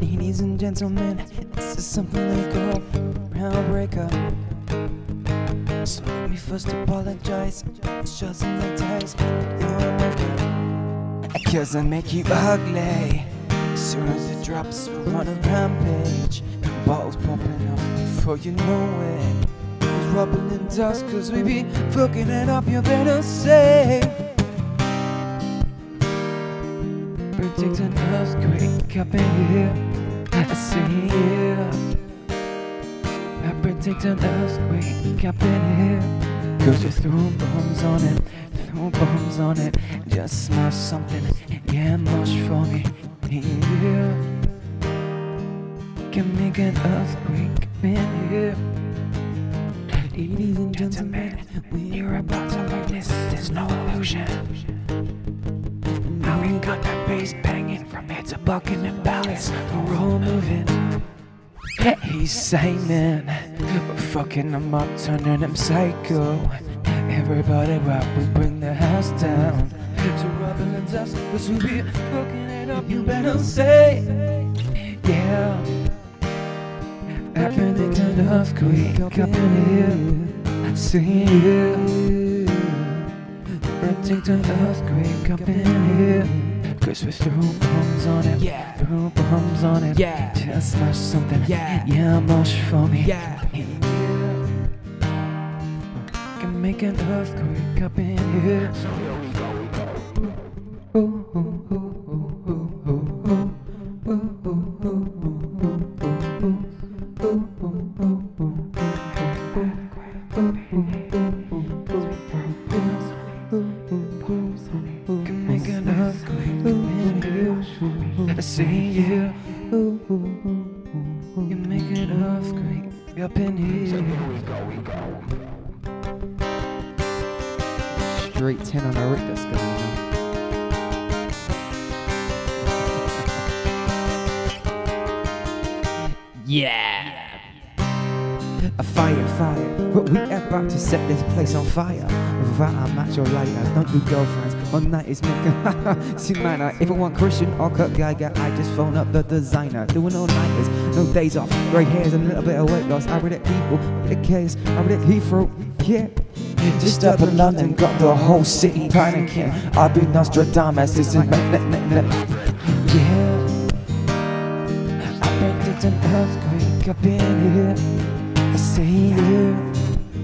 Ladies and gentlemen, this is something they call Hellbreaker. So let me first apologize, shut some the ties you're making, 'cause I make you ugly. As soon as it drops, we're on a rampage. Bottles popping off before you know it. It's rubble and dust, 'cause we be fucking it up, you better say. Predict an earthquake up in here, I see you. I predict an earthquake up in here, 'cause you threw bombs on it, threw bombs on it. Just smash something, yeah, mush for me. Yeah, can make an earthquake up in here. Ladies and gentlemen, you're about to witness this no illusion. Now we got that bass banging from here to Buckingham Palace. We're all moving. He's Simon, we're fucking them up, turning them psycho. Everybody rock, we bring the house down. To rubble and dust, 'cause we be fucking it up, you better say. Yeah, I predict an earthquake up in here. I see you. Predict an earthquake up in here, 'cause we threw bombs on it, yeah, threw bombs on it, yeah. Just smash something, yeah, yeah, mush for me, yeah. Can make an earthquake up in here. So here we go, we go. Ooh, ooh, ooh, ooh, ooh, ooh, ooh. Can make an earthquake in here. I see you. Can make an earthquake up in here. So here we go, we go. Straight 10 on a Richter scale, you know. Yeah. A fire, fire, but we about to set this place on fire. Without a match or lighter, don't do girlfriends, one night is making. See man, if I want Christian or Kurt Geiger, I just phone up the designer. Doing all nighters, no days off, grey hairs and a little bit of weight loss. I predict people, the case, I predict Heathrow, yeah. Just up in London, got the whole city panicking. I'll be Nostradamus, this is yeah. I predict an earthquake up in here. I see you.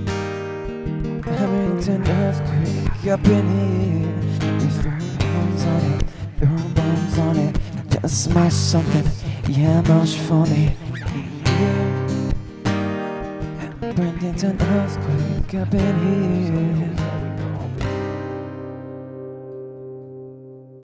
I predict an earthquake up in here. We throw bombs on it, throw bombs on it. Just smash something, yeah, much funny. Yeah. Predict an earthquake up in here.